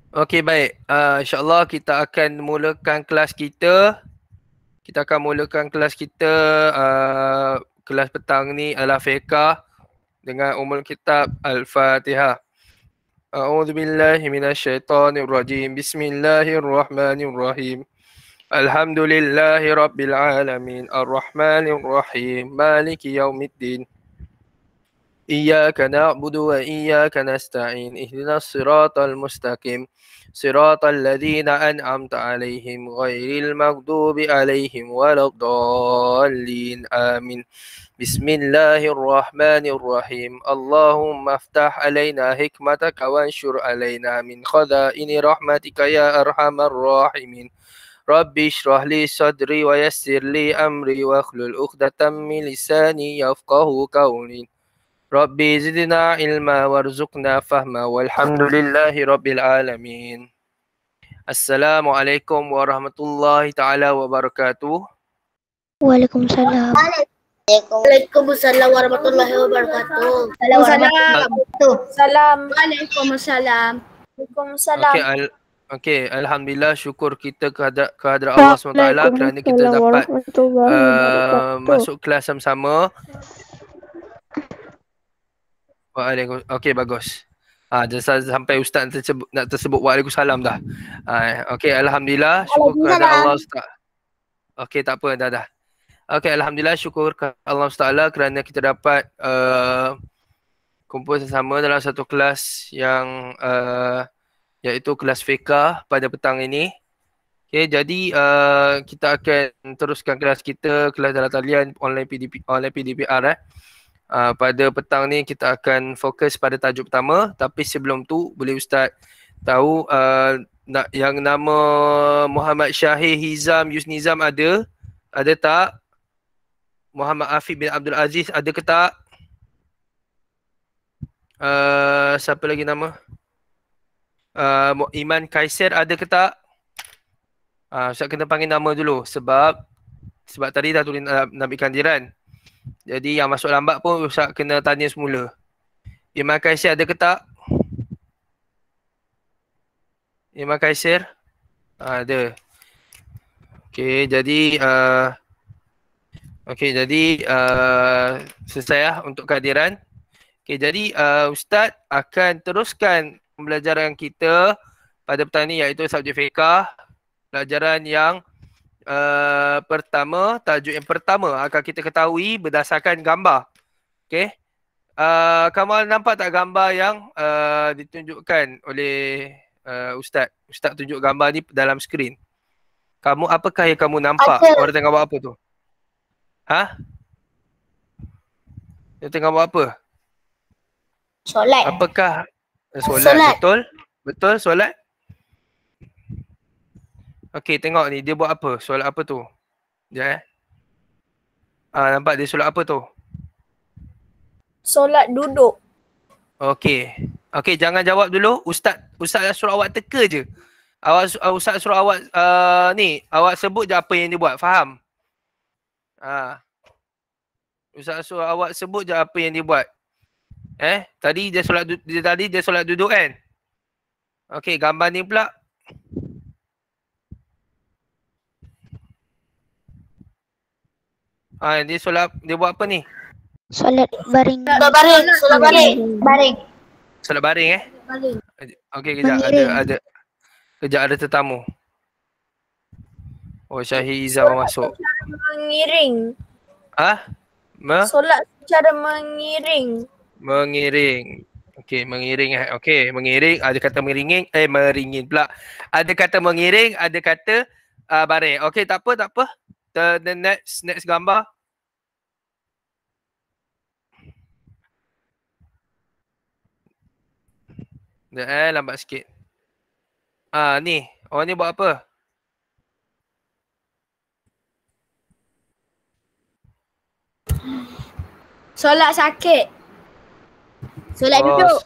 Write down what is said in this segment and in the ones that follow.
Okey, baik. InsyaAllah kita akan mulakan kelas kita. Kita akan mulakan kelas kita, kelas petang ni adalah fiqh dengan umul kitab Al-Fatihah. A'udzu billahi minasyaitonir rajim. Bismillahirrahmanirrahim. Alhamdulillahi rabbil alamin. Arrahmanir rahim. Maliki yaumiddin. إياك نعبد وإياك نستعين اهدنا الصراط المستقيم صراط الذين أنعمت عليهم غير المغضوب عليهم ولا الضالين آمين بسم الله الرحمن الرحيم اللهم افتح علينا حكمتك وانشر علينا من خزائن رحمتك يا أرحم الراحمين ربي اشرح لي صدري ويسر لي أمري واحلل عقدة من لساني يفقه قولي Rabbi zidna ilma warzuqna fahma walhamdulillahi rabbil alamin. Assalamualaikum warahmatullahi taala wabarakatuh. Waalaikumsalam. Waalaikumsalam warahmatullahi wabarakatuh. Waalaikumsalam. Okey, alhamdulillah, syukur kita kehadrat Allah SWT kerana kita dapat masuk kelas sama-sama. Okey, bagus. Sampai Ustaz nak tersebut Waalaikumsalam dah. Okey, alhamdulillah, syukur kepada Allah SWT. Okey, tak apa, dah. Okey, alhamdulillah, syukur kepada Allah SWT kerana kita dapat kumpul bersama dalam satu kelas yang iaitu kelas fiqh pada petang ini. Okey, jadi kita akan teruskan kelas kita, kelas dalam talian online PDPR. Pada petang ni kita akan fokus pada tajuk pertama, tapi sebelum tu boleh Ustaz tahu yang nama Muhammad Syahir Hizam Yusnizam ada tak? Muhammad Afif bin Abdul Aziz ada ke tak? Siapa lagi nama? Iman Kaisir ada ke tak? Ustaz kena panggil nama dulu sebab tadi dah tulis nak ambilkan jiran. Jadi yang masuk lambat pun Ustaz kena tanya semula. Iman Kaisir ada ke tak? Iman Kaisir? Ada. Okey, jadi selesai untuk kehadiran. Okey, jadi Ustaz akan teruskan pembelajaran kita pada petang ini iaitu subjek fiqh. Pelajaran yang tajuk yang pertama akan kita ketahui berdasarkan gambar. Okey. Kamu nampak tak gambar yang ditunjukkan oleh Ustaz? Ustaz tunjuk gambar ni dalam skrin. Apakah yang kamu nampak? Orang tengah buat apa tu? Dia tengah buat apa? Solat. Apakah solat? Betul solat? Okey, tengok ni dia buat apa? Solat apa tu? Sekejap nampak dia solat apa tu? Solat duduk. Okey, jangan jawab dulu. Ustaz dah suruh awak teka je. Ustaz suruh awak awak sebut je apa yang dia buat. Faham? Ustaz suruh awak sebut je apa yang dia buat. Tadi dia solat duduk kan? Okey, gambar ni pula. Dia buat apa ni? Solat baring. Solat baring. Solat baring Okey, kejap ada tetamu. Oh, Syahir Izam masuk. Mengiring. Solat secara mengiring. Mengiring. Okey, mengiring Okey, mengiring, ada kata meringin pula. Ada kata mengiring, ada kata baring. Okey, tak apa. The next gambar. Lambat sikit. Ni. Orang ni buat apa? Solat sakit. Solat duduk.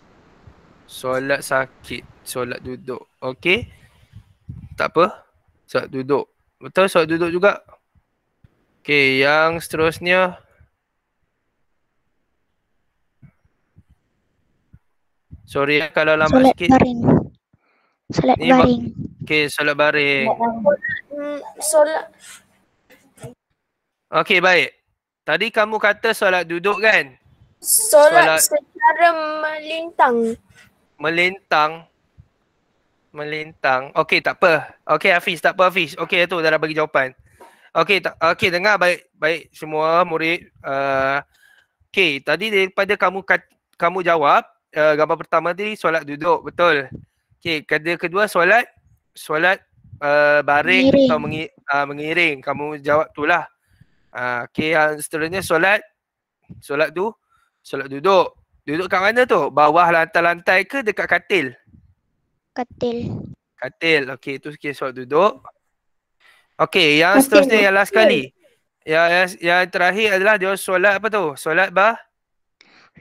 Solat sakit. Solat duduk. Okey. Tak apa. Solat duduk. Betul, solat duduk juga. Okey, yang seterusnya. Sorry kalau lambat Solat sikit. baring. Solat Ni bab- baring. Okey, solat baring. Solat Okey, baik. Tadi kamu kata solat duduk kan? solat Solat secara melintang. melintang. Melintang. Okey, tak apa. Okey, Hafiz, tak apa Hafiz. Okey, tu dah bagi jawapan. Okey, okey, dengar baik semua murid. Okey, tadi daripada kamu jawab gambar pertama tadi solat duduk, betul. Okey, kata kedua solat baring atau mengiring. Kamu jawab tu lah. Okey, yang seterusnya solat duduk. Duduk kat mana tu? Bawah lantai-lantai ke dekat katil? Katil. Katil. Okey, itu sikit solat duduk. Okey, yang seterusnya yang last kali. Yang terakhir adalah dia solat apa tu? Solat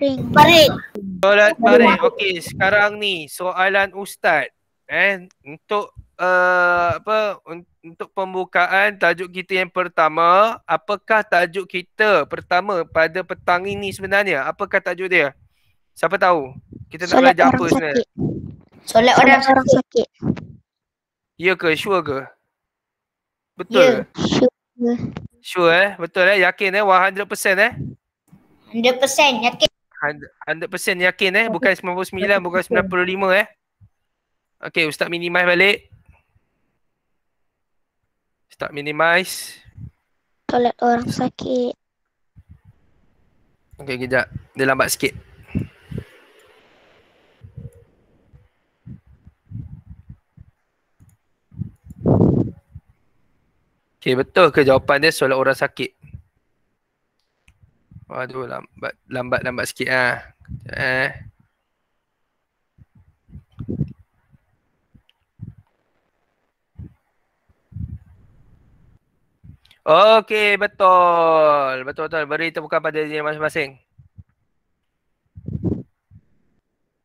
Ring. Baring. solat baring. Okey, sekarang ni soalan ustaz. Untuk untuk pembukaan tajuk kita yang pertama, apakah tajuk kita pertama pada petang ini sebenarnya? Apakah tajuk dia? Siapa tahu? Kita nak Solat belajar apa orang sebenarnya? sakit. Solat Solat orang orang sakit. sakit. Ya ke? Sure ke? Betul Ya. ke? Sure. Sure Betul Yakin 100% 100% yakin. 100% yakin Bukan 99, bukan 95 Okey, Ustaz minimize balik. Ustaz minimize. Solat orang sakit. Okey, kejap. Dia lambat sikit. Okey, betul ke jawapan dia solat orang sakit? Waduh, lambat sikit Okey, betul. Betul. Beri tepukan pada diri masing-masing.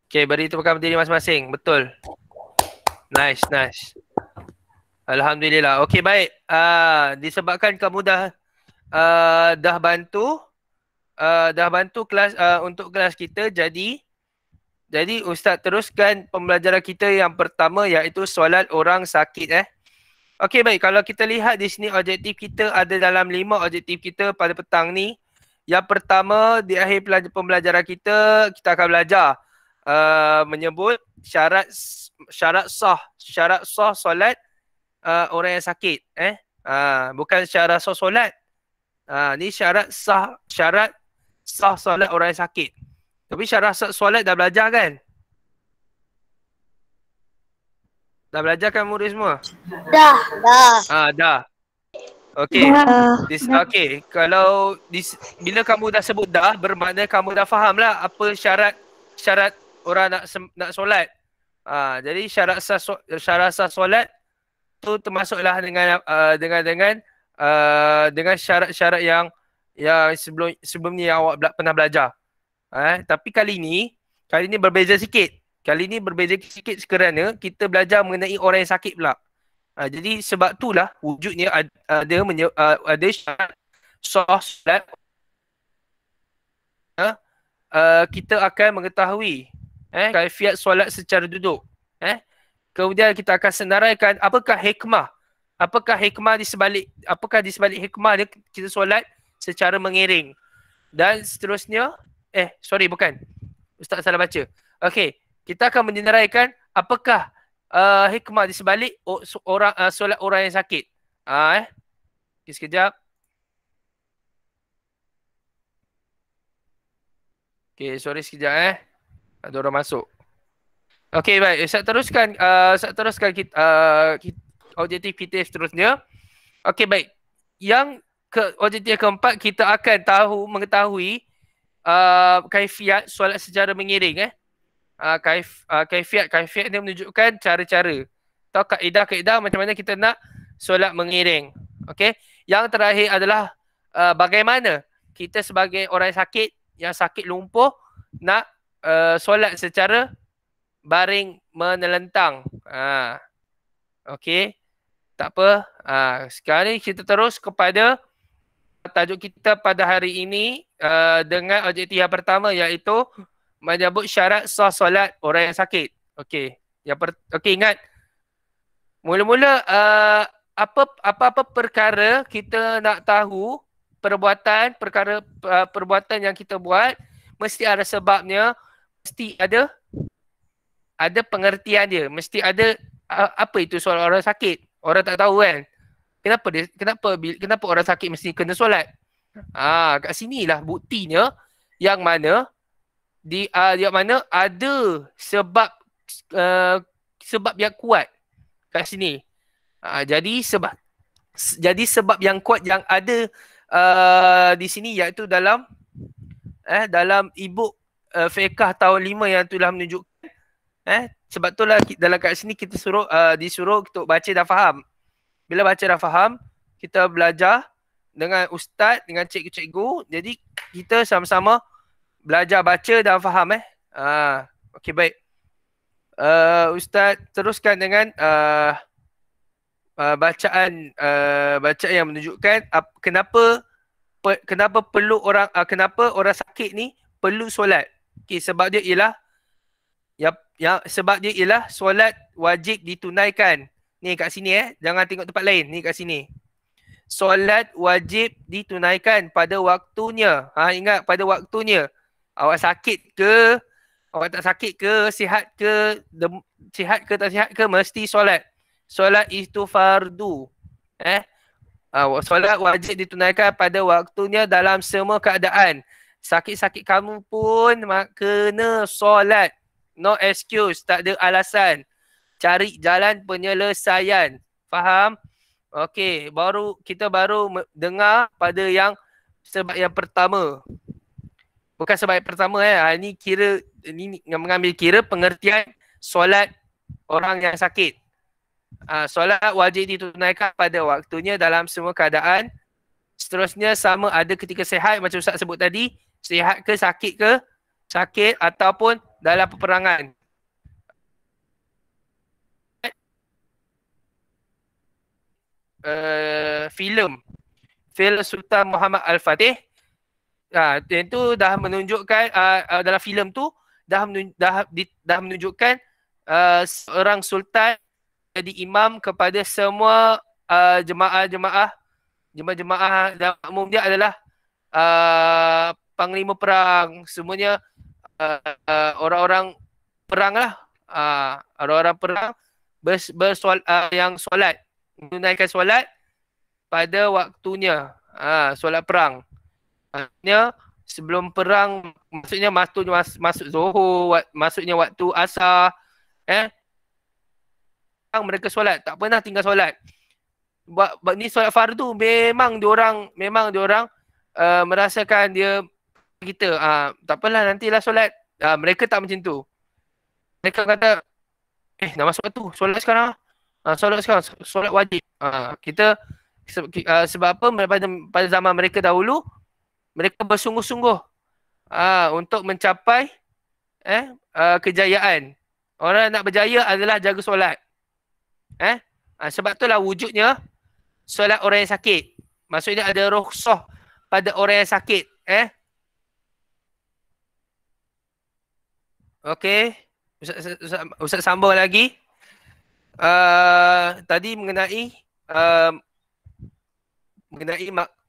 Okey, beri tepukan pada diri masing-masing. Betul. Nice. Alhamdulillah. Okey, baik. Disebabkan kamu dah bantu kelas untuk kelas kita, jadi Ustaz teruskan pembelajaran kita yang pertama, iaitu solat orang sakit Okey, baik. Kalau kita lihat di sini objektif kita ada dalam 5 objektif kita pada petang ni. Yang pertama, di akhir pembelajaran kita akan belajar menyebut syarat sah solat orang yang sakit bukan syarat sah solat. Ni syarat sah solat orang yang sakit. Tapi syarat sah solat dah belajar kan? Dah belajar kan murid semua? Dah. Dah. Okey. Okey, kalau bila kamu dah sebut dah, bermakna kamu dah faham lah apa syarat orang nak solat. Jadi syarat sah solat tu termasuklah dengan syarat-syarat yang sebelum ni yang awak pernah belajar. Tapi kali ni berbeza sikit. Kerana kita belajar mengenai orang yang sakit pula. Jadi sebab itulah wujudnya ada syarat sah solat. Kita akan mengetahui kaifiat solat secara duduk. Kemudian kita akan senaraikan apakah hikmah di sebalik hikmah dia kita solat secara mengiring. Dan seterusnya, bukan. Ustaz salah baca. Okey, kita akan menyenaraikan apakah hikmah di sebalik solat orang yang sakit. Okay, sekejap. Okey, sorry sekejap ada orang masuk. Okey, baik. Saya teruskan objektif kita seterusnya. Okey, baik. Objektif keempat, kita akan mengetahui kaifiat solat secara mengiring kaifiat dia menunjukkan cara-cara atau kaedah-kaedah macam mana kita nak solat mengiring. Okey. Yang terakhir adalah bagaimana kita sebagai orang yang sakit lumpuh nak solat secara baring menelentang. Okey. Tak apa. Sekarang ni kita terus kepada tajuk kita pada hari ini dengan objektif yang pertama, iaitu menyebut syarat sah solat orang yang sakit. Okey. Okey, ingat Mula-mula apa-apa perkara kita nak tahu perbuatan yang kita buat mesti ada sebabnya, mesti ada pengertian dia, mesti ada apa itu solat orang sakit. Orang tak tahu kan. Kenapa orang sakit mesti kena solat? Kat sinilah buktinya yang mana yang mana ada sebab yang kuat kat sini. Jadi sebab yang kuat yang ada di sini iaitu dalam ibu fiqh tahun 5 yang telah menunjukkan sebab itulah dalam kat sini kita disuruh untuk baca dan faham. Bila baca dan faham, kita belajar dengan ustaz, dengan cikgu-cikgu. Jadi kita sama-sama belajar baca dan faham okey, baik. Ustaz teruskan dengan bacaan yang menunjukkan kenapa orang sakit ni perlu solat. Okey, sebab dia ialah sebab dia ialah solat wajib ditunaikan. Ni kat sini jangan tengok tempat lain, ni kat sini. Solat wajib ditunaikan pada waktunya. Ingat, pada waktunya. Awak sakit ke, awak tak sakit ke, sihat ke tak sihat ke, mesti solat. Solat itu fardu. Solat wajib ditunaikan pada waktunya dalam semua keadaan. Sakit-sakit kamu pun kena solat. No excuse, tak ada alasan. Cari jalan penyelesaian. Faham? Okey, kita baru dengar pada sebab yang pertama. Bukan sebab yang pertama ini mengambil kira pengertian solat orang yang sakit. Solat wajib ditunaikan pada waktunya dalam semua keadaan. Seterusnya sama ada ketika sihat, macam Ustaz sebut tadi, sihat ke sakit ataupun dalam peperangan. Filem Sultan Muhammad Al-Fatih, itu dah menunjukkan dalam filem tu dah menunjukkan seorang sultan jadi imam kepada semua jemaah dan makmum dia adalah panglima perang. Semuanya orang-orang perang lah. Orang-orang perang yang solat, menunaikan solat pada waktunya. Solat perang. Maksudnya sebelum perang, maksudnya masuk Zuhur, maksudnya waktu Asar. Mereka solat, tak pernah tinggal solat. Buat ni solat fardu, memang diorang merasakan dia kita tak apalah, nantilah solat. Mereka tak macam tu. Mereka kata dah masuk waktu, solat sekarang. Solat sekarang, solat wajib. Kita sebab apa, pada zaman mereka dahulu, mereka bersungguh-sungguh untuk mencapai kejayaan. Orang nak berjaya adalah jaga solat. Sebab itulah wujudnya solat orang yang sakit. Maksudnya ada rukhsah pada orang yang sakit. Okey. Ustaz sambung lagi. Tadi mengenai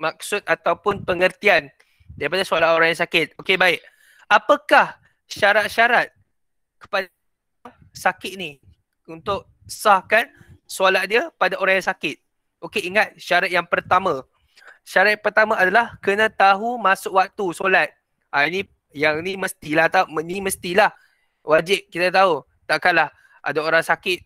maksud ataupun pengertian daripada solat orang yang sakit. Okey, baik. Apakah syarat-syarat kepada sakit ni untuk sahkan solat dia pada orang yang sakit? Okey, ingat syarat yang pertama. Syarat pertama adalah kena tahu masuk waktu solat. Ini mestilah wajib kita tahu. Takkanlah ada orang sakit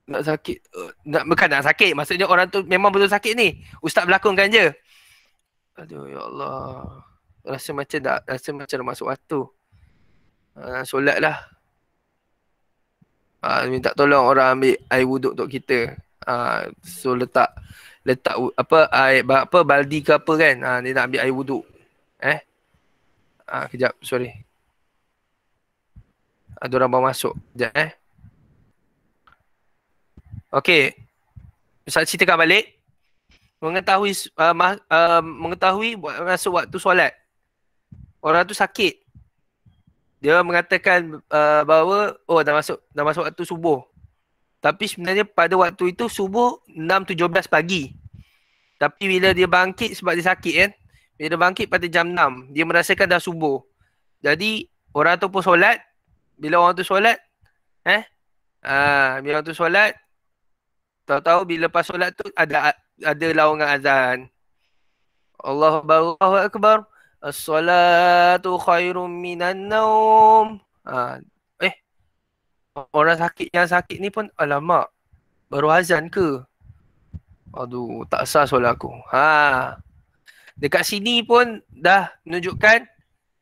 nak sakit, bukan nak sakit, maksudnya orang tu memang betul sakit ni. Ustaz berlakonkan je. Aduh, ya Allah. Rasa macam dah masuk waktu. Solat lah. Minta tolong orang ambil air wuduk untuk kita. So letak baldi ke apa kan. Dia nak ambil air wuduk. Kejap, sorry. Ada orang baru masuk. Kejap Okey. Ustaz ceritakan balik. Mengetahui masuk waktu solat. Orang tu sakit. Dia mengatakan bahawa dah masuk waktu subuh. Tapi sebenarnya pada waktu itu subuh 6.17 pagi. Tapi bila dia bangkit sebab dia sakit kan. Bila dia bangkit pada jam 6, dia merasakan dah subuh. Jadi orang tu pun solat. Bila orang tu solat, bila orang tu solat, tahu-tahu bila lepas solat tu ada laungan azan. Allahu Akbar. As-salatu khairum minan naum. Orang sakit yang sakit ni pun alamak. Baru azan ke? Aduh, tak sah solat aku. Dekat sini pun dah menunjukkan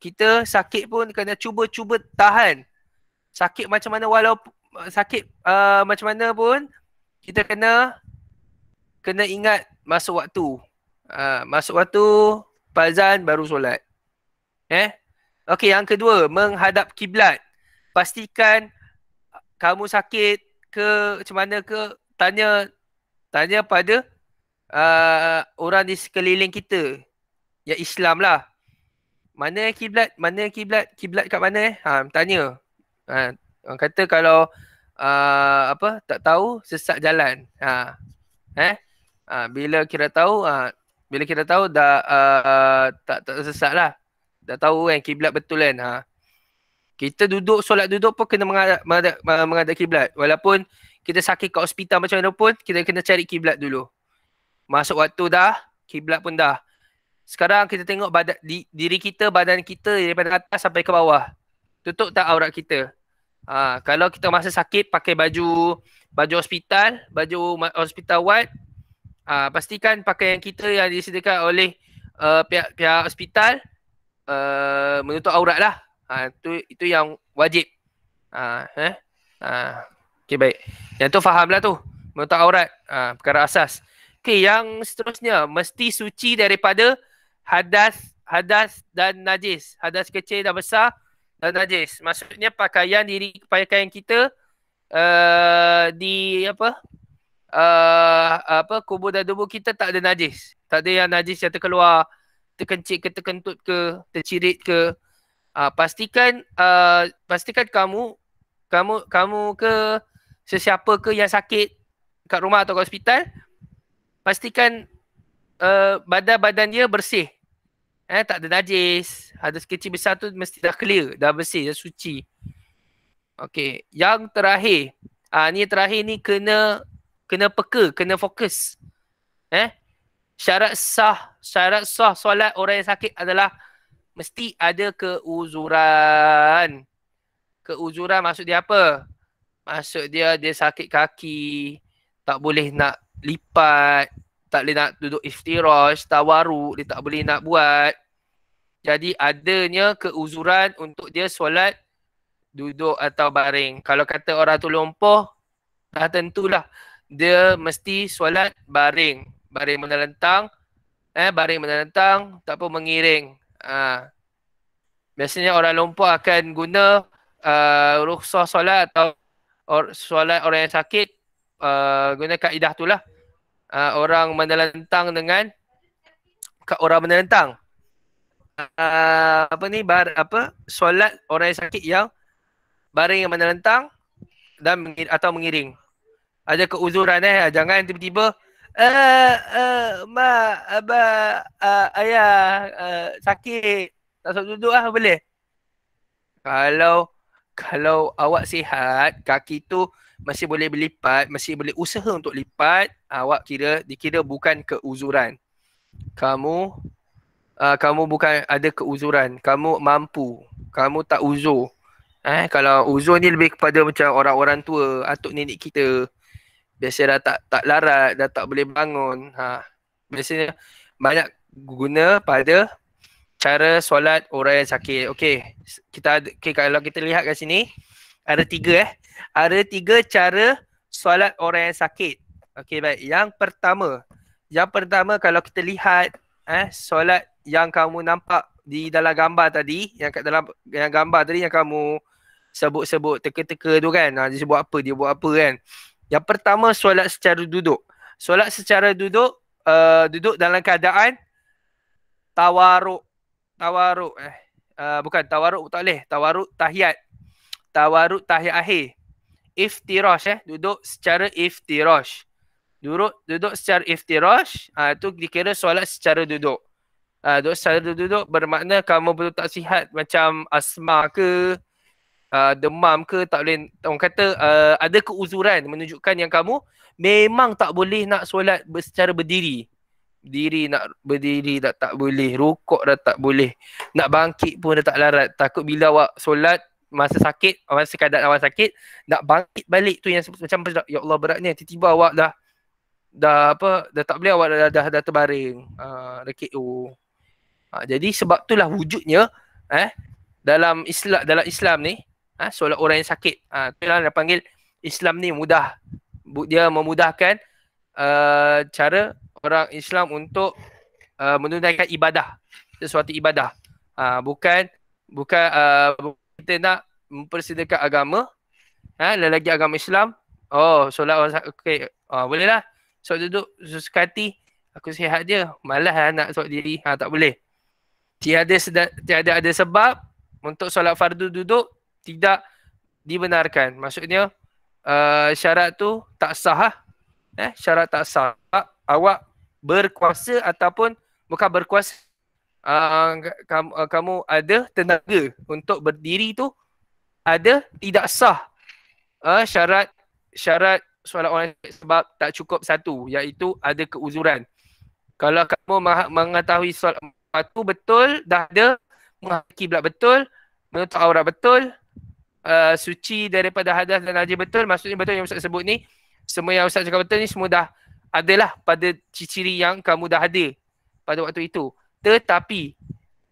kita sakit pun kena cuba-cuba tahan. Sakit macam mana walaupun sakit macam mana pun kita kena ingat masuk waktu. Masuk waktu azan baru solat. Okey, yang kedua, menghadap kiblat. Pastikan kamu sakit ke macam mana ke, tanya pada orang di sekeliling kita. Ya Islam lah. Mana kiblat? Mana kiblat? Kiblat kat mana tanya. Orang kata kalau tak tahu sesat jalan. Bila kita tahu dah tak sesat lah. Dah tahu kan kiblat betul kan. Kita solat duduk pun kena menghadap kiblat. Walaupun kita sakit kat hospital macam mana pun, kita kena cari kiblat dulu. Masuk waktu dah, kiblat pun dah. Sekarang kita tengok diri kita, badan kita daripada atas sampai ke bawah. Tutup tak aurat kita? Kalau kita masa sakit pakai baju hospital, baju hospital ward, pastikan pakaian kita yang disediakan oleh pihak hospital menutup aurat lah. Itu yang wajib. Okey, baik. Yang tu faham lah tu. Menutup aurat. Perkara asas. Okey, yang seterusnya. Mesti suci daripada hadas dan najis. Hadas kecil dan besar dan najis. Maksudnya pakaian kita di kubur dan tubuh kita tak ada najis. Tak ada yang najis yang terkeluar, terkencit ke, terkentut ke, tercirit ke. Pastikan kamu ke sesiapa ke yang sakit kat rumah atau kat hospital, pastikan badan dia bersih. Tak ada najis. Hadas kecil besar tu mesti dah clear, dah bersih, dah suci. Okey, yang terakhir. Ni terakhir ni kena peka, kena fokus. Syarat sah solat orang yang sakit adalah mesti ada keuzuran. Keuzuran maksud dia apa? Maksud dia sakit kaki, tak boleh nak lipat, tak boleh nak duduk iftirash, tawaruk, dia tak boleh nak buat. Jadi adanya keuzuran untuk dia solat duduk atau baring. Kalau kata orang tu lumpuh, dah tentulah dia mesti solat baring. Baring menelentang, tak apa mengiring. Biasanya orang lumpuh akan guna rukhsah solat atau solat orang yang sakit, guna kaedah tu lah. Orang menelentang dengan orang menelentang. Solat orang yang sakit yang baring yang menelentang dan atau mengiring. Ada keuzuran jangan tiba-tiba mak, abah, ayah sakit, tak sempat duduk boleh. Kalau awak sihat, kaki tu masih boleh berlipat, masih boleh usaha untuk lipat, awak dikira bukan keuzuran. Kamu bukan ada keuzuran, kamu mampu, kamu tak uzur. Kalau uzur ni lebih kepada macam orang-orang tua, atuk nenek kita. Biasa dah tak larat, dah tak boleh bangun. Biasanya banyak guna pada cara solat orang yang sakit. Okey, kalau kita lihat kat sini ada 3 Ada 3 cara solat orang yang sakit. Okey, baik. Yang pertama kalau kita lihat solat yang kamu nampak di dalam gambar tadi, yang kat dalam yang gambar tadi yang kamu sebut-sebut teka-teka tu kan. Dia buat apa kan. Yang pertama solat secara duduk. Solat secara duduk, duduk dalam keadaan tawaruk. Bukan tawaruk tak boleh. Tawaruk tahiyat. Tawaruk tahiyat akhir. iftirash duduk secara iftirash. Duduk secara iftirash, tu dikira solat secara duduk. Duduk secara duduk bermakna kamu betul tak sihat macam asma ke, demam ke, tak boleh, orang kata ada keuzuran menunjukkan yang kamu memang tak boleh nak solat secara berdiri. Berdiri tak boleh, rukuk dah tak boleh, nak bangkit pun dah tak larat. Takut bila awak solat masa sakit, masa keadaan awak sakit, nak bangkit balik tu yang macam ya Allah beratnya, tiba-tiba awak dah tak boleh, awak dah terbaring, dah KO. Jadi sebab itulah wujudnya dalam Islam ni, solat orang yang sakit, itulah dia panggil Islam ni mudah. Dia memudahkan cara orang Islam untuk menunaikan ibadah, sesuatu ibadah. Bukan kita nak mempersedakan agama, lelaki agama Islam, solat orang sakit, okay, boleh lah solat duduk sesuka hati, aku sihat je, malas nak solat diri, tak boleh. Tiada ada sebab untuk solat fardu duduk tidak dibenarkan. Maksudnya syarat tu tak sah. Syarat tak sah. Awak berkuasa ataupun bukan berkuasa, kamu ada tenaga untuk berdiri tu ada, tidak sah. Syarat solat orang sebab tak cukup satu, iaitu ada keuzuran. Kalau kamu mengetahui solat tu betul, dah ada menghadap kiblat betul, menutup aurat betul, suci daripada hadas dan najis betul, maksudnya betul yang Ustaz sebut ni, semua yang Ustaz cakap betul ni semua dah adalah pada ciri-ciri yang kamu dah ada pada waktu itu. Tetapi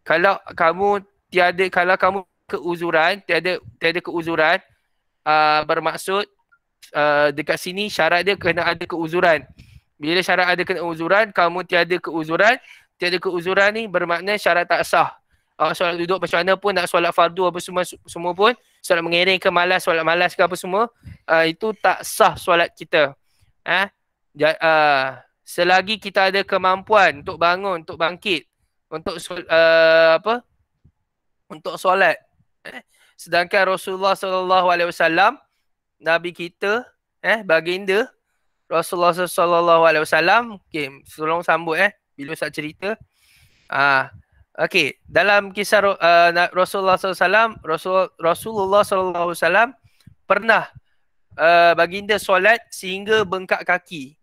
kalau kamu keuzuran, tiada keuzuran, bermaksud dekat sini syarat dia kena ada keuzuran. Bila syarat ada keuzuran, kamu tiada keuzuran ni bermakna syarat tak sah. Solat duduk macam mana pun, nak solat fardu apa semua pun, solat mengiring ke malas, solat malas ke apa semua, itu tak sah solat kita. Selagi kita ada kemampuan untuk bangun, untuk bangkit, untuk untuk solat. Sedangkan Rasulullah SAW, Nabi kita, baginda Rasulullah SAW, okay, tolong sambut bila Ustaz cerita. Okey, dalam kisah Rasulullah SAW, Rasulullah SAW pernah baginda solat sehingga bengkak kaki.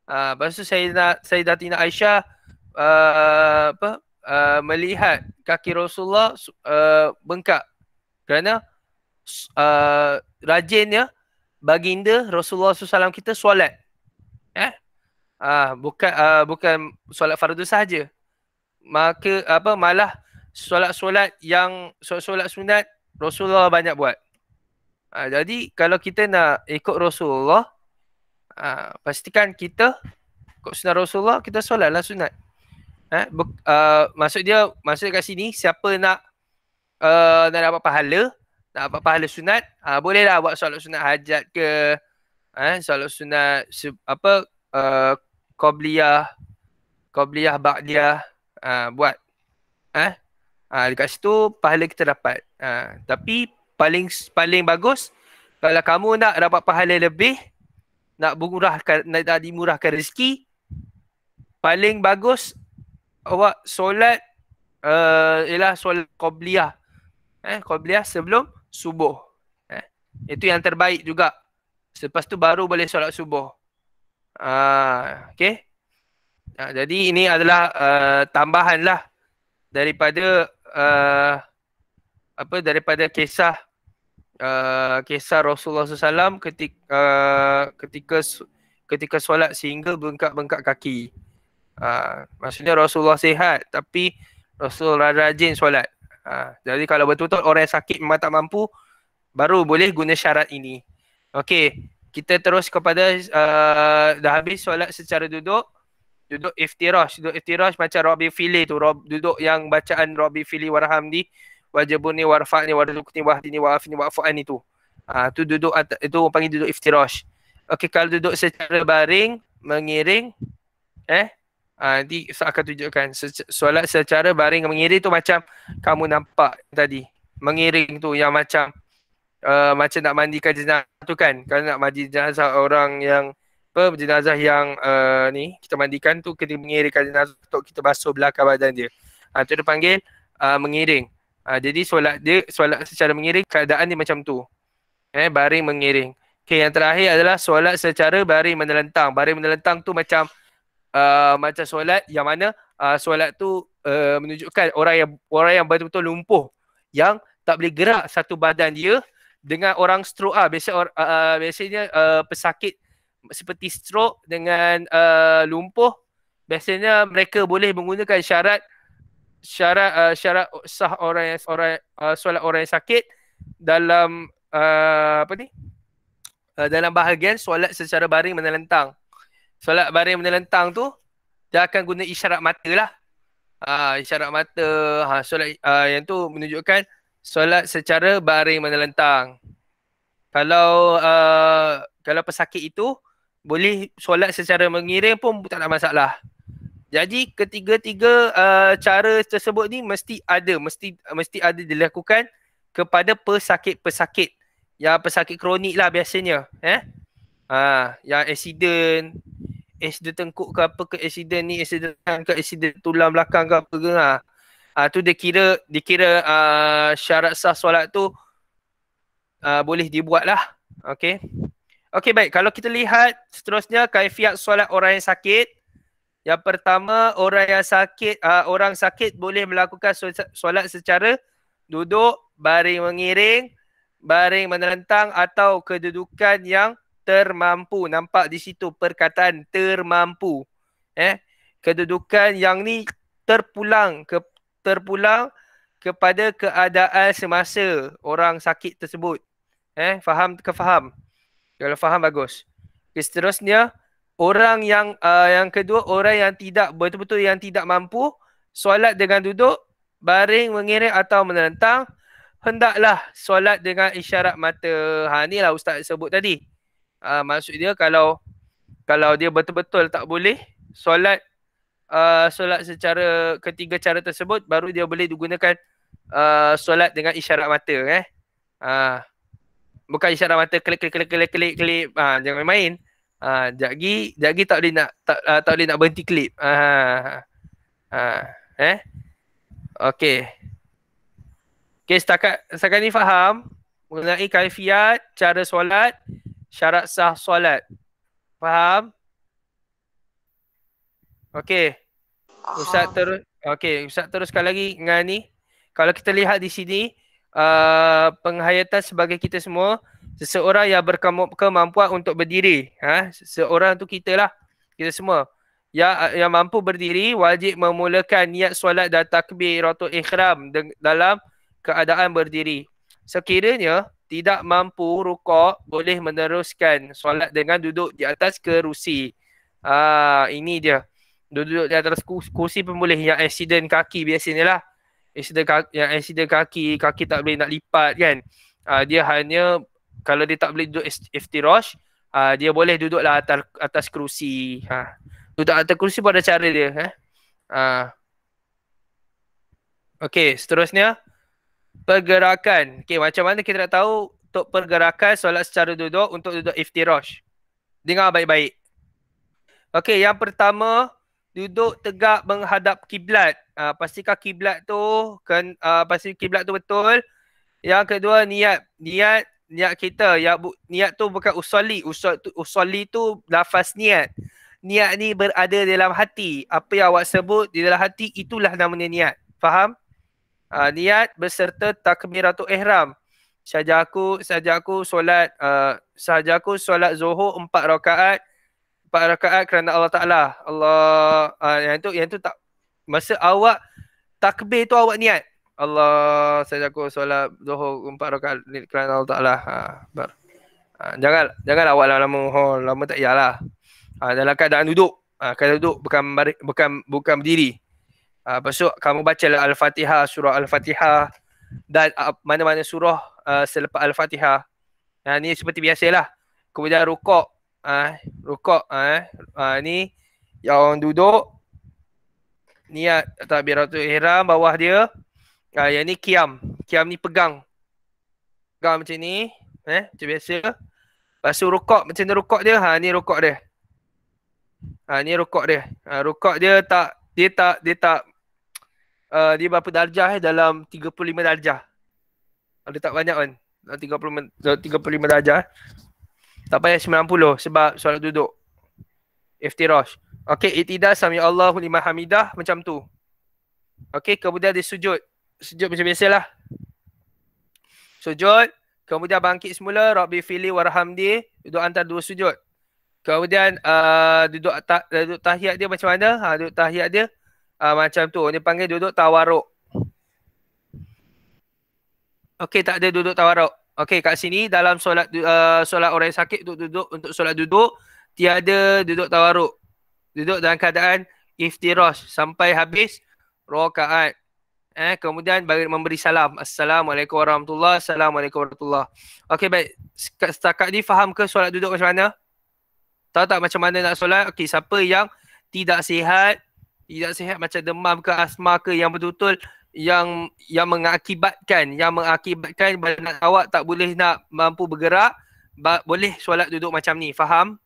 Lepas tu Sayyidatina Aisyah melihat kaki Rasulullah bengkak kerana rajinnya baginda Rasulullah SAW kita solat. Bukan solat fardu sahaja. Maka malah solat sunat Rasulullah banyak buat. Jadi kalau kita nak ikut Rasulullah, pastikan kita ikut sunat Rasulullah, kita solatlah sunat. Maksud kat sini, siapa nak dapat pahala sunat, bolehlah buat solat sunat hajat ke, solat sunat qabliyah, ba'diyah, buat. Dekat situ pahala kita dapat. Tapi paling bagus, kalau kamu nak dapat pahala lebih, nak dimurahkan rezeki, paling bagus awak solat ialah solat qabliyah. Qabliyah sebelum subuh. Itu yang terbaik juga. Selepas tu baru boleh solat subuh. Okey. Jadi ini adalah tambahan lah daripada daripada kisah Rasulullah SAW ketika solat sehingga bengkak kaki. Maksudnya Rasulullah sihat tapi Rasulullah rajin solat. Jadi kalau betul-betul orang yang sakit memang tak mampu, baru boleh guna syarat ini. Okey, kita terus kepada dah habis solat secara duduk iftirash. Duduk iftirash macam Rabbi Fili tu, duduk yang bacaan Rabbi Fili warhamdi wajibuni warfa'ni warzuqni wahdini wa'afini wa'fu'ani tu. Tu duduk, itu panggil duduk iftirash. Okey, kalau duduk secara baring mengiring, nanti saya akan tunjukkan solat secara baring mengiring tu macam kamu nampak tadi. Mengiring tu yang macam nak mandikan jenazah, tu kan. Kalau nak mandi jenazah orang yang jenazah yang ni kita mandikan tu, kita mengiringkan jenazah untuk kita basuh belakang badan dia. Tu dia panggil mengiring. Jadi solat secara mengiring, keadaan dia macam tu. Baring mengiring. Okay, yang terakhir adalah solat secara baring menelentang. Baring menelentang tu macam solat yang mana solat tu menunjukkan orang yang betul-betul lumpuh, yang tak boleh gerak satu badan dia, dengan orang stroke biasanya pesakit seperti stroke dengan lumpuh, biasanya mereka boleh menggunakan syarat sah solat orang yang sakit dalam dalam bahagian solat secara baring menelentang. Solat baring menelentang tu dia akan guna isyarat mata lah. Isyarat mata. Solat yang tu menunjukkan solat secara baring menelentang. Kalau pesakit itu boleh solat secara mengiring pun tak ada masalah. Jadi ketiga-tiga cara tersebut ni mesti ada dilakukan kepada pesakit-pesakit. Yang pesakit kronik lah biasanya. Yang accident tengkuk ke apa ke, accident ni, accident ke, accident tulang belakang ke apa ke. Tu dikira syarat sah solat tu boleh dibuat lah. Okay, baik. Kalau kita lihat seterusnya kaifiat solat orang yang sakit. Yang pertama, orang sakit boleh melakukan solat secara duduk, baring mengiring, baring menelentang atau kedudukan yang termampu. Nampak di situ perkataan termampu. Kedudukan yang ni terpulang kepada keadaan semasa orang sakit tersebut. Faham ke faham? Kalau faham bagus. Seterusnya, orang yang kedua, orang yang betul-betul yang tidak mampu solat dengan duduk, baring, mengiring atau menelentang, hendaklah solat dengan isyarat mata. Ni lah Ustaz sebut tadi. Maksud dia kalau dia betul-betul tak boleh solat secara ketiga cara tersebut, baru dia boleh digunakan solat dengan isyarat mata. Bukan isyarat mata klik. Jangan main. Jagi tak boleh nak berhenti klip. Okey, setakat ni faham mengenai kaifiat cara solat, syarat sah solat. Faham? Okey. Ustaz teruskan lagi dengan ni. Kalau kita lihat di sini, penghayatan sebagai kita semua, seseorang yang berkemampuan untuk berdiri, seseorang tu kita lah, kita semua yang mampu berdiri, wajib memulakan niat solat dan takbiratul ihram dalam keadaan berdiri. Sekiranya tidak mampu rukuk, boleh meneruskan solat dengan duduk di atas kerusi. Ini dia, duduk di atas kursi pun boleh. Yang accident kaki biasanya lah, accident kaki tak boleh nak lipat kan, dia hanya, kalau dia tak boleh duduk iftirash, dia boleh duduklah atas kerusi. Duduk atas kerusi pun ada cara dia. Okey, seterusnya pergerakan. Okey, macam mana kita nak tahu untuk pergerakan solat secara duduk untuk duduk iftirash? Dengar baik-baik. Okey, yang pertama, duduk tegak menghadap kiblat. Pastikan kiblat tu betul. Yang kedua, niat kita, niat tu bukan usolli. Usolli tu lafaz niat. Niat ni berada dalam hati. Apa yang awak sebut di dalam hati, itulah namanya niat. Faham? Niat beserta takbiratul ihram. Sahaja aku solat Zuhur 4 rakaat kerana Allah Ta'ala. Yang tu tak, masa awak takbir tu awak niat, Allah, sahaja aku solat Zuhur 4 rakaat kerana Allah Ta'ala. Jangan awak lama tak payahlah. Dalam keadaan duduk. Keadaan duduk, bukan berdiri. Lepas tu kamu bacalah Al-Fatihah, surah Al-Fatihah dan mana-mana surah selepas Al-Fatihah. Ni seperti biasalah. Kemudian rukuk. Ni yang duduk, niat takbiratul ihram bawah dia. Yang ni qiyam. Qiyam ni pegang macam ni, macam biasa. Lepas tu rukuk, macam mana rukuk dia? Ha, ni rukuk dia. Ha, ni rukuk dia. Ha, rukuk dia dia berapa darjah dalam 35 darjah. Ada tak banyak kan? Dalam 35 darjah. Tak payah 90 sebab solat duduk. Iftirash. Okey, i'tidal sami Allahu liman hamidah macam tu. Okey, kemudian dia sujud. Sujud macam biasalah. Sujud, kemudian bangkit semula, Rabbi fili warhamdi, duduk antara dua sujud. Kemudian duduk tahiyat dia macam mana? Ha, duduk tahiyat dia macam tu. Dia panggil duduk tawaruk. Okey, tak ada duduk tawaruk. Okey, kat sini dalam solat orang yang sakit duduk untuk solat duduk, tiada duduk tawaruk. Duduk dalam keadaan iftirash sampai habis rakaat. Kemudian memberi salam. Assalamualaikum warahmatullahi. Assalamualaikum warahmatullahi. Okey, baik. Setakat ni faham ke solat duduk macam mana? Tahu tak macam mana nak solat? Okey, siapa yang tidak sihat macam demam ke asma ke yang betul-betul yang mengakibatkan badan awak tak boleh nak mampu bergerak, boleh solat duduk macam ni. Faham?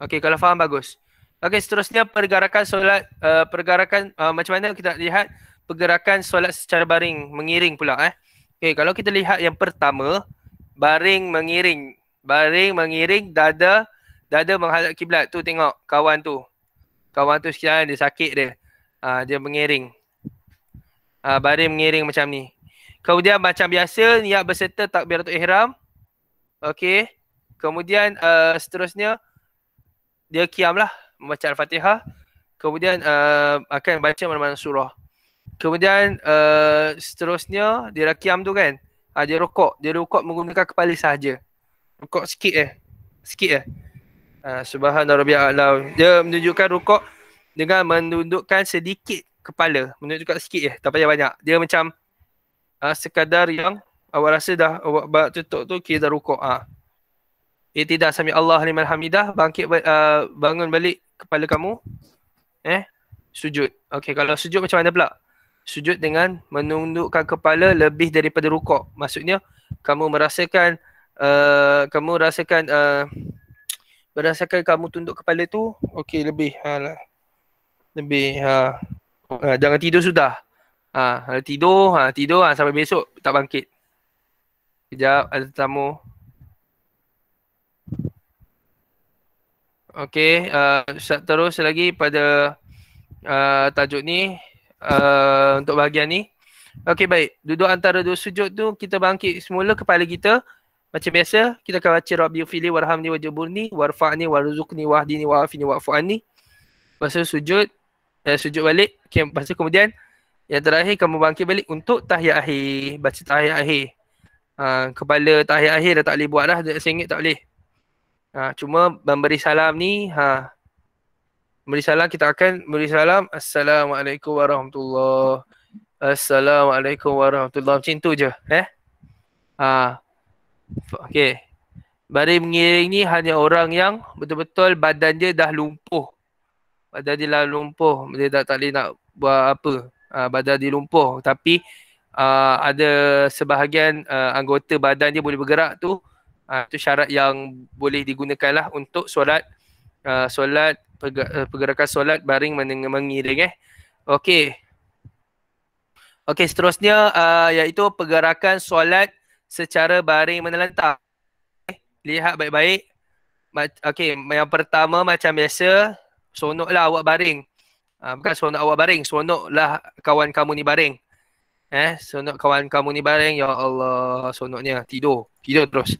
Okey, kalau faham bagus. Okey, seterusnya pergerakan solat, macam mana kita lihat pergerakan solat secara baring, mengiring pula. Okey, kalau kita lihat yang pertama, baring mengiring, dada menghadap kiblat. Tu tengok kawan tu sekian dia sakit dia. Dia mengiring. Baring mengiring macam ni. Kemudian macam biasa niat berserta takbiratul ihram. Okey. Kemudian seterusnya dia qiyam lah, membaca Al-Fatihah. Kemudian akan baca mana-mana surah. Kemudian seterusnya dia qiyam tu kan. Dia rukuk menggunakan kepala sahaja. Rukuk sikit. Subhana rabbiyal a'la. Dia menunjukkan rukuk dengan menundukkan sedikit kepala. Menunjukkan sikit tak payah banyak. Dia macam sekadar yang awak rasa dah awak tutup tu kira dah rukuk. I'tidal sami Allah liman hamidah, bangkit bangun balik kepala kamu. Sujud. Okey, kalau sujud macam mana pula? Sujud dengan menundukkan kepala lebih daripada rukuk. Maksudnya kamu merasakan berdasarkan kamu tunduk kepala tu, okey lebih jangan tidur sudah. Tidur sampai besok tak bangkit. Kejap, ada tetamu. Okey, terus lagi pada tajuk ni, untuk bahagian ni. Okey, baik. Duduk antara dua sujud tu, kita bangkit semula kepala kita. Macam biasa, kita akan baca Rabbi fili warhamni wajaburni warfa'ni warzuqni wahdini wa'afini wa'fu'anni. Lepas tu sujud balik. Okay, lepas tu kemudian yang terakhir kamu bangkit balik untuk tahiyat akhir. Baca tahiyat akhir. Kepala tahiyat akhir dah tak boleh buat dah. Sengit tak boleh. Cuma memberi salam ni, memberi salam, kita akan memberi salam. Assalamualaikum warahmatullahi. Assalamualaikum warahmatullahi. Macam tu je. Okey. Baring mengiring ni hanya orang yang betul-betul badan dia dah lumpuh. Dia dah tak boleh nak buat apa. Badan dia lumpuh. Tapi ada sebahagian anggota badan dia boleh bergerak tu. Itu syarat yang boleh digunakan lah untuk solat pergerakan solat baring mengiring. Okey. Okey, seterusnya iaitu pergerakan solat secara baring menelentang. Lihat baik-baik. Okey, yang pertama macam biasa, sonoklah awak baring. Bukan sonok awak baring, sonoklah kawan kamu ni baring. Sonok kawan kamu ni baring, ya Allah, sonoknya tidur terus.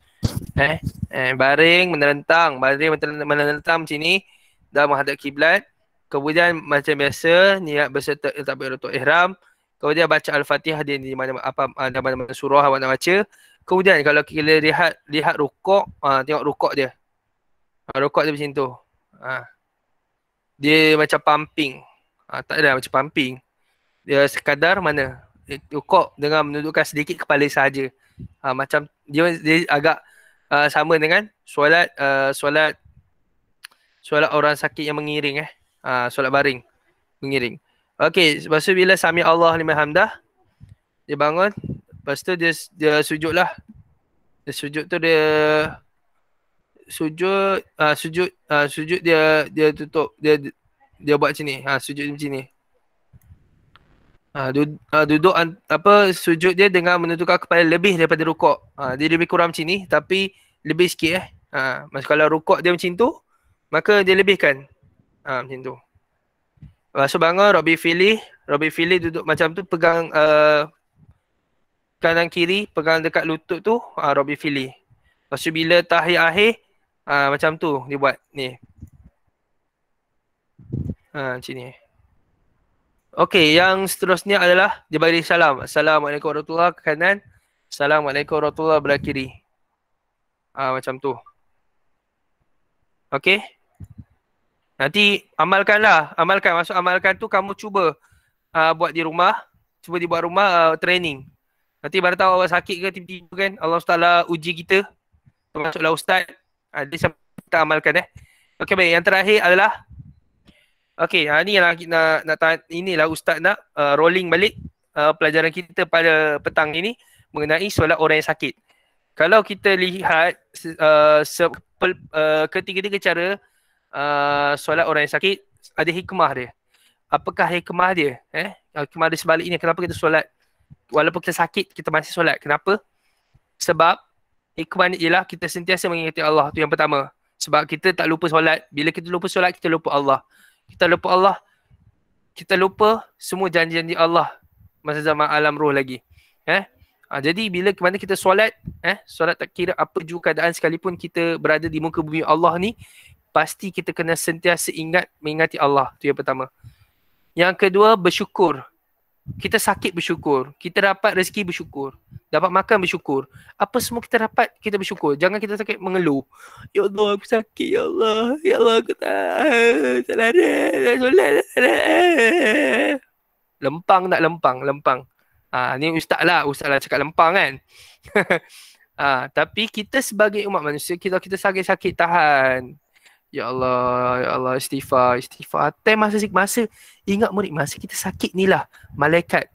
Baring menelentang macam ni, dah menghadap kiblat. Kemudian macam biasa niat berserta takbiratul ihram. Kemudian baca Al-Fatihah dia di mana-mana surah awak nak baca. Kemudian kalau kita lihat rukuk, tengok rukuk dia. Rukuk dia macam tu. Dia macam pumping. Tak ada macam pumping. Dia sekadar mana? Rukuk dengan menundukkan sedikit kepala sahaja. Macam dia agak sama dengan solat orang sakit yang mengiring. Solat baring mengiring. Okey, lepas tu bila sami Allah liman hamdah, dia bangun, lepas tu dia sujud lah. Dia sujud tu dia sujud dia tutup dia buat macam ni. Sujud macam ni. Duduk sujud dia dengan menentukan kepala lebih daripada rukuk. Dia lebih kurang macam ni tapi lebih sikit Masa kalau rukuk dia macam tu, maka dia lebihkan. Macam tu. Lepas tu bangun, Rabbi Fili duduk macam tu, pegang kanan kiri, pegang dekat lutut tu, Rabbi Fili. Lepas tu bila tahiyat akhir, macam tu dia buat ni. Macam ni. Okey, yang seterusnya adalah dia bagi salam. Assalamualaikum warahmatullahi wabarakatuh ke kanan. Assalamualaikum warahmatullahi wabarakatuh belah kiri. Macam tu. Okey. Nanti amalkanlah. Maksud amalkan tu kamu cuba buat di rumah. Cuba dibuat rumah training. Nanti baru tahu awak sakit ke tiba-tiba kan. Allah Taala uji kita. Termasuklah ustaz. Dia sampai kita amalkan Okey baik. Yang terakhir adalah okey, ni yang nak inilah ustaz nak rolling balik pelajaran kita pada petang ini mengenai solat orang yang sakit. Kalau kita lihat ketiga-tiga cara solat orang yang sakit, ada hikmah dia. Apakah hikmah dia? Hikmah dia sebaliknya, kenapa kita solat walaupun kita sakit kita masih solat? Kenapa? Sebab hikmah ni ialah kita sentiasa mengingati Allah, tu yang pertama. Sebab kita tak lupa solat. Bila kita lupa solat, kita lupa Allah. Kita lupa Allah, kita lupa semua janji-janji Allah masa zaman alam roh lagi. Jadi bila mana kita solat, solat tak kira apa juga keadaan sekalipun kita berada di muka bumi Allah ni, pasti kita kena sentiasa mengingati Allah. Itu yang pertama. Yang kedua, bersyukur. Kita sakit bersyukur. Kita dapat rezeki bersyukur. Dapat makan bersyukur. Apa semua kita dapat, kita bersyukur. Jangan kita sakit mengeluh. Ya Allah, aku sakit. Ya Allah. Ya Allah, aku tak lari. Solat. Lempang nak lempang. Ni ustaz lah cakap lempang kan. Tapi kita sebagai umat manusia, kita sakit-sakit tahan. Ya Allah, istighfar. Time masa ingat murid, masa kita sakit ni lah malaikat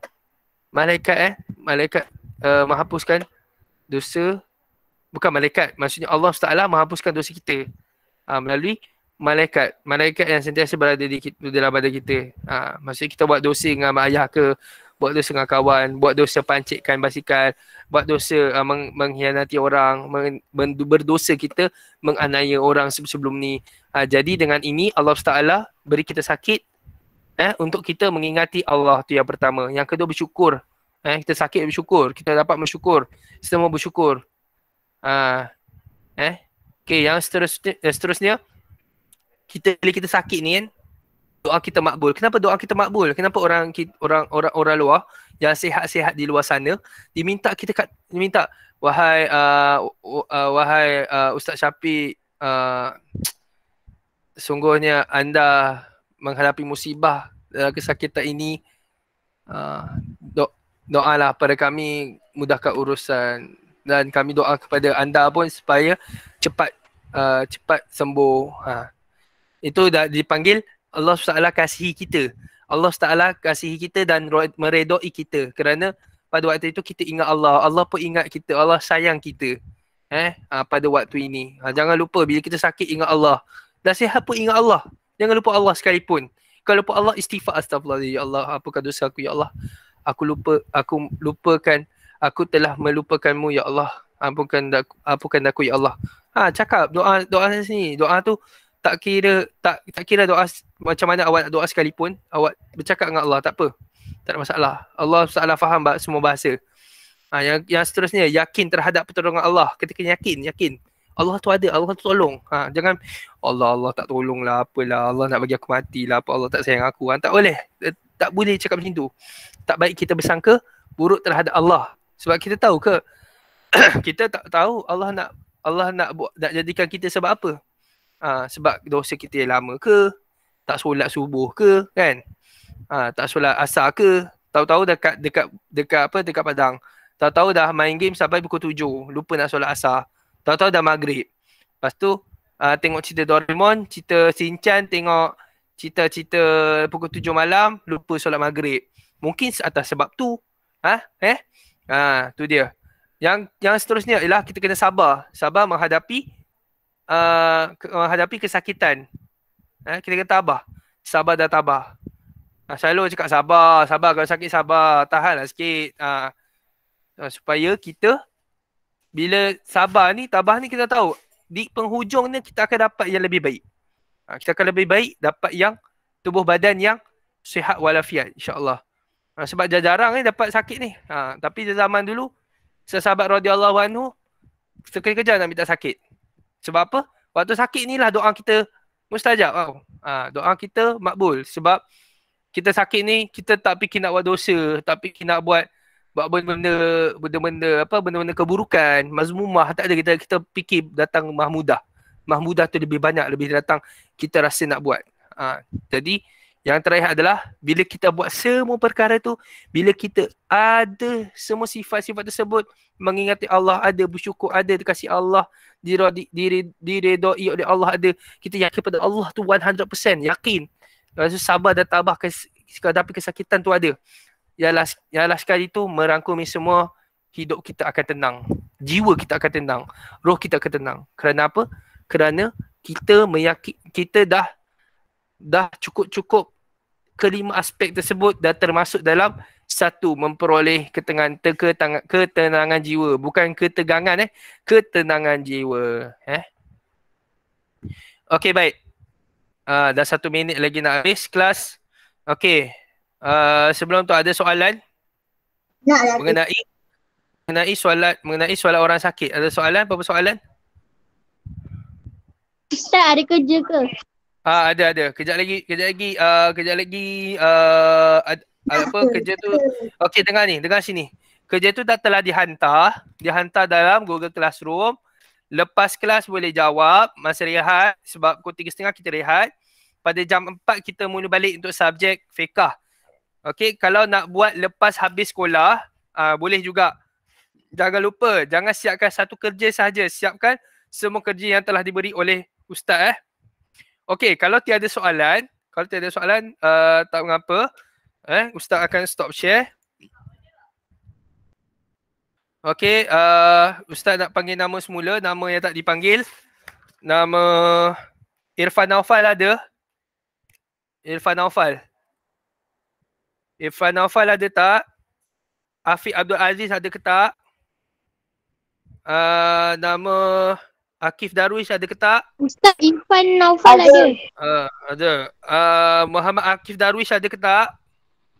menghapuskan dosa. Bukan malaikat, maksudnya Allah SWT menghapuskan dosa kita melalui malaikat yang sentiasa berada dalam badan kita. Maksudnya kita buat dosa dengan mak ayah ke, buat dosa dengan kawan, buat dosa pancitkan basikal, buat dosa mengkhianati orang, berdosa kita menganiaya orang sebelum ni. Jadi dengan ini Allah SWT beri kita sakit untuk kita mengingati Allah, tu yang pertama. Yang kedua, bersyukur. Kita sakit bersyukur, kita dapat bersyukur, semua bersyukur. Okay, yang seterusnya bila kita sakit ni kan, doa kita makbul. Kenapa doa kita makbul? Kenapa orang luar yang sihat-sihat di luar sana diminta wahai Ustaz Syafiq, sungguhnya anda menghadapi musibah kesakitan ini, doalah pada kami, mudahkan urusan, dan kami doa kepada anda pun supaya cepat sembuh. Itu dah dipanggil Allah SWT kasihi kita. Allah SWT kasihi kita dan meredoi kita kerana pada waktu itu kita ingat Allah. Allah pun ingat kita. Allah sayang kita pada waktu ini. Jangan lupa bila kita sakit ingat Allah. Dah sihat pun ingat Allah. Jangan lupa Allah sekalipun. Kalau lupa Allah, istighfar, astagfirullah. Ya Allah, apakan dosa aku, ya Allah. Aku telah melupakanmu, ya Allah. Ampunkan aku, ya Allah. Cakap doa sini. Doa tu tak kira doa macam mana awak nak doa sekalipun, awak bercakap dengan Allah, tak apa. Tak ada masalah. Allah SWT faham semua bahasa. Yang seterusnya, yakin terhadap pertolongan Allah. Ketika yakin. Allah tu ada, Allah tu tolong. Jangan Allah tak tolong lah, apalah, Allah nak bagi aku mati lah, apa Allah tak sayang aku. Tak boleh cakap macam tu. Tak baik kita bersangka buruk terhadap Allah. Sebab kita tahu ke kita tak tahu Allah nak jadikan kita sebab apa? Sebab dosa kita yang lama ke, tak solat subuh ke, kan? Tak solat asar ke, tahu-tahu dekat padang. Tahu-tahu dah main game sampai pukul 7, lupa nak solat asar. Tahu-tahu dah maghrib. Lepas tu tengok cerita Doraemon, cerita Shinchan, tengok cerita pukul 7 malam, lupa solat maghrib. Mungkin atas sebab tu. Tu dia. Yang seterusnya ialah kita kena sabar. Sabar menghadapi kesakitan. Kita kena tabah. Sabar dan tabah. Selalu cakap sabar. Kalau sakit sabar. Tahanlah sikit. Supaya kita bila sabar ni, tabah ni kita tahu di penghujung ni kita akan dapat yang lebih baik. Kita akan lebih baik dapat yang tubuh badan yang sihat walafiat, insya-Allah. Sebab jarang ni dapat sakit ni. Tapi di zaman dulu sahabat radhiyallahu anhu sekejap nak minta sakit. Sebab apa? Waktu sakit ni lah doa kita mustajab. Doa kita makbul. Sebab kita sakit ni kita tak fikir nak buat dosa, tak fikir nak buat benda-benda keburukan, mazmumah, tak ada. Kita fikir datang mahmudah. Mahmudah tu lebih banyak, lebih datang kita rasa nak buat. Jadi yang terakhir adalah bila kita buat semua perkara tu, bila kita ada semua sifat-sifat tersebut, mengingati Allah ada, bersyukur ada, dikasih Allah, diredai oleh Allah ada, kita yakin pada Allah tu 100%, yakin. Rasa sabar dan tabah hadapi kesakitan tu ada. Ialah sekali tu merangkumi semua, hidup kita akan tenang. Jiwa kita akan tenang. Roh kita akan tenang. Kerana apa? Kerana kita meyakini, kita dah cukup kelima aspek tersebut dah termasuk dalam satu, memperoleh ketenangan jiwa. Bukan ketegangan, ketenangan jiwa. Okey, baik. Dah 1 minit lagi nak habis kelas. Okey. Sebelum tu ada soalan mengenai soalan orang sakit. Ada soalan? Apa soalan? Ustaz ada kerja ke? Ada. Kejap lagi kerja tu. Okey, dengar sini. Kerja tu dah telah dihantar dalam Google Classroom. Lepas kelas boleh jawab masa rehat, sebab pukul 3.30 kita rehat. Pada jam 4 kita mula balik untuk subjek fiqh. Okey, kalau nak buat lepas habis sekolah, boleh juga. Jangan lupa, jangan siapkan satu kerja sahaja, siapkan semua kerja yang telah diberi oleh ustaz. Okey, kalau tiada soalan, tak mengapa. Ustaz akan stop share. Okey, ustaz nak panggil nama semula, nama yang tak dipanggil. Nama Irfan Naufal ada? Irfan Naufal ada tak? Afiq Abdul Aziz ada ke tak? Nama Akif Darwish ada ke tak? Ustaz Irfan Naufal ada. Ada. Muhammad Akif Darwish ada ke tak?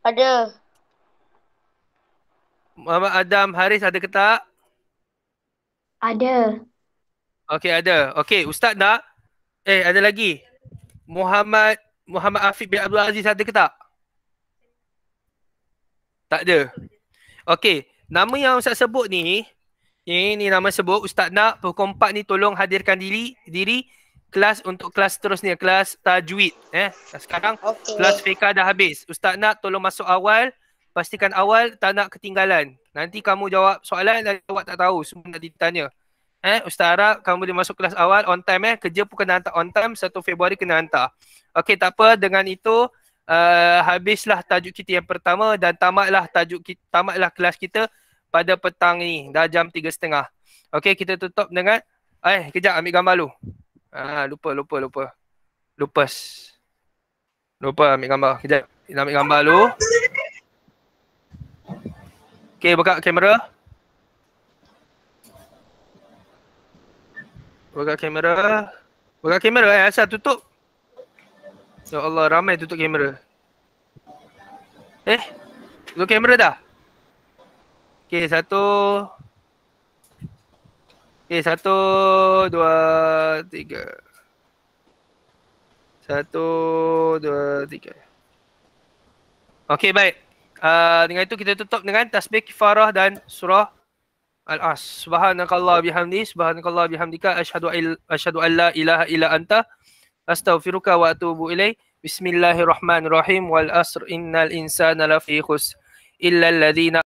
Ada. Muhammad Adam Haris ada ke tak? Ada. Okey, ada. Okey, ustaz nak ada lagi. Muhammad Afiq bin Abdul Aziz ada ke tak? Tak ada. Okey, nama yang ustaz sebut ni, ini nama sebut, ustaz nak pukul 4 ni tolong hadirkan diri kelas untuk kelas seterusnya, kelas tajwid. Sekarang kelas fiqh dah habis. Ustaz nak tolong masuk awal, pastikan awal, tak nak ketinggalan. Nanti kamu jawab soalan dan jawab tak tahu, semua nak ditanya. Ustaz harap kamu boleh masuk kelas awal on time. Kerja pun kena hantar on time, 1 Februari kena hantar. Okey, tak apa, dengan itu habislah tajuk kita yang pertama dan tamatlah kelas kita pada petang ni, dah jam 3.30. Okey, kita tutup dengan kejap ambil gambar dulu. Lupa ambil gambar. Kejap, kita ambil gambar dulu. Okey, buka kamera. Buka kamera asal tutup. Ya Allah, ramai tutup kamera. Tutup kamera dah? Okey, 1, 2, 3. 1, 2, 3. Okey, baik. Dengan itu kita tutup dengan tasbih kifarah dan surah Al-As. Subhanakallah bihamdika asyhadu an la ilaha illa anta astaghfiruka wa atubu ilaik. Bismillahirrahmanirrahim. Wal asr innal insana lafi khusr illa alladhina